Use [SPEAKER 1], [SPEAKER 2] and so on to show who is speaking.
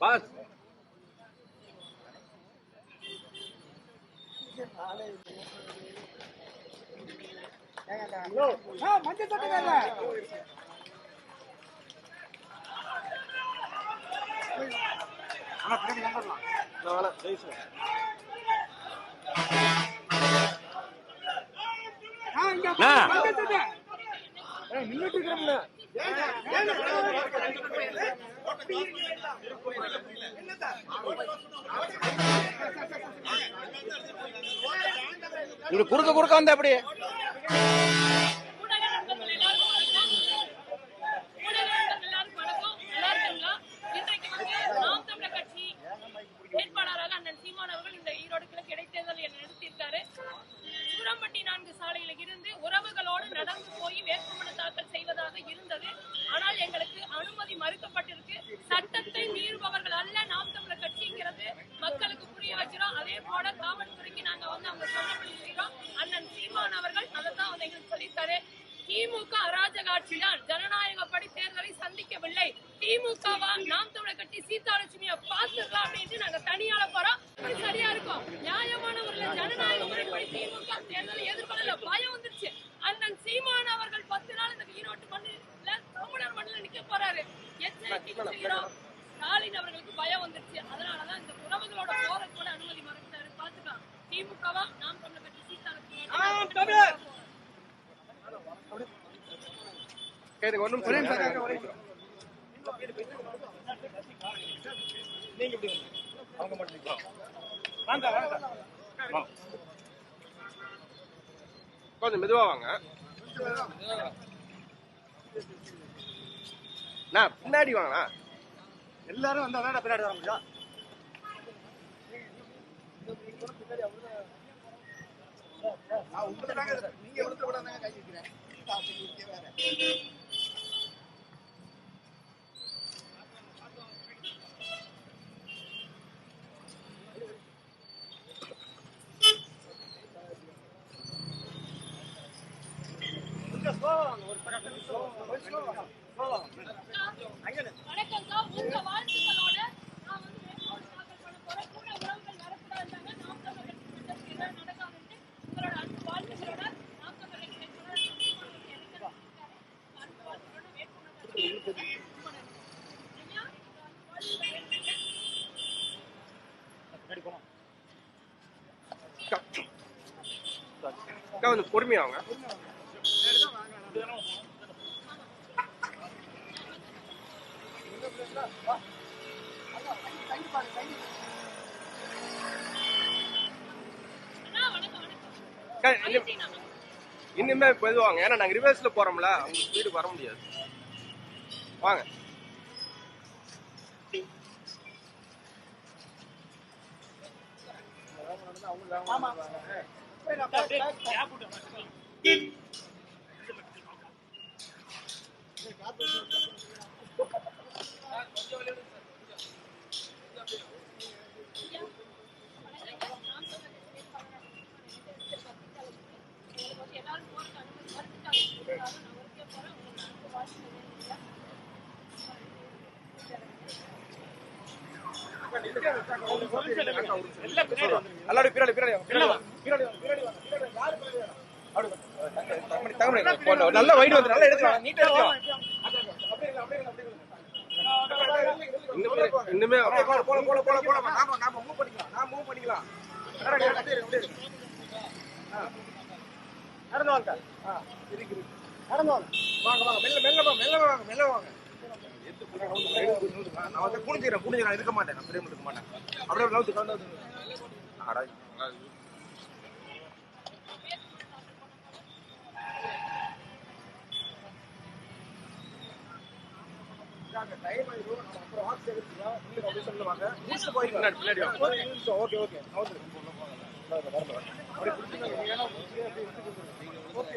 [SPEAKER 1] Pass
[SPEAKER 2] மஞ்சள் சட்டை நின்றுட்டு இருக்கிறோம்ல
[SPEAKER 1] குறுக்க குறுக்க வந்த அப்படி
[SPEAKER 3] உறவுகளோடு நடந்து போய் வேட்புமனு தாக்கல் செய்வதாக இருந்தது. ஆனால் எங்களுக்கு அனுமதி மறுக்கப்பட்டிருக்கு. சட்டத்தை மீறுபவர்கள் அல்ல நாம் தமிழர் கட்சிங்கிறது மக்களுக்கு புரிய வச்சிடும். அதே போல காவல்துறைக்கு நாங்க அவங்க சொல்லப்படி செய்யறோம். அண்ணன் சீமான் அவர்கள் அதைத்தான் எங்களுக்கு சொல்லித்தாரு. திமுக அராஜக ஆட்சிதான், ஜனநாயகப்படி தேர்தலை சந்திக்கவில்லை. திமுகவா நாம் தமிழர் கட்சி சீதாலட்சுமியை பார்த்துக்கலாம் அப்படின்ட்டு நாங்க தனியால போறோம். சரியா இருக்கும். நியாயமான ஒரு ஜனநாயக முறைப்படி திமுக தேர்தலை எதிர்கொள்ள பயம் வந்துருச்சு. அண்ணன் சீமான் அவர்கள் 10 நாள் இந்த ஈரோட்டு மண்ணில தமிழர் மண்ணில் நிக்க போறாரு. எச்சரிக்கை செய்யறோம். ஸ்டாலின் அவர்களுக்கு பயம் வந்துருச்சு. அதனாலதான் இந்த உறவுகளோட போற கூட அனுமதி மறுத்தாரு. பாத்துக்கலாம். திமுகவா நாம் தமிழர் கட்சி சீதாலட்சுமி
[SPEAKER 1] கொஞ்சம் மெதுவா வாங்க. பின்னாடி வாங்கண்ணா.
[SPEAKER 2] எல்லாரும் வந்தா பின்னாடி வர முடியும். நீங்க எடுத்து கூட கை வைக்கிறேன்.
[SPEAKER 3] வணக்கம்க்கா. உங்க வாழ்த்துக்களோட நான் வேட்புமனு தாக்கல் பண்ண போறேன். கூட உறவுகள் வரக்கூடாதுங்க. நாம் தமிழர் கட்சி நடக்காதுன்னு உங்களோட அன்பு வாழ்த்துக்களோட நாம் தமிழர் கட்சி
[SPEAKER 1] கொஞ்சம் பொறுமையாங்க. இனிமே மெதுவாங்க. ஏன்னா நாங்க ரிவர்ஸ்ல போறோம்ல, அவங்க ஸ்பீடு வர முடியாது. வாங்க. நல்ல வைட் வந்து நல்லா எடுக்கலாம். நீட்டா எடுக்கலாம். இன்னுமே நாம மூவ் பண்ணிக்கலாம். நடந்து வாங்க. நடந்து வாங்க. மெல்ல வாங்க. நான் வந்து குனிஞ்சிக்கிறேன். இருக்க மாட்டேன். நான் பிரேம் இருக்க மாட்டேன். அப்படியே நவுத்து டைம் ஆயிடும். அப்புறம் ஆக்ஸ் எடுத்துக்கலாம். நீங்க அப்படி சொல்லுவாங்க. பூஸ்ட் போயிடலாம். பின்னாடி ஓகே அப்படியே குடிச்சுங்க. நீங்க ஏன்னா ஓகே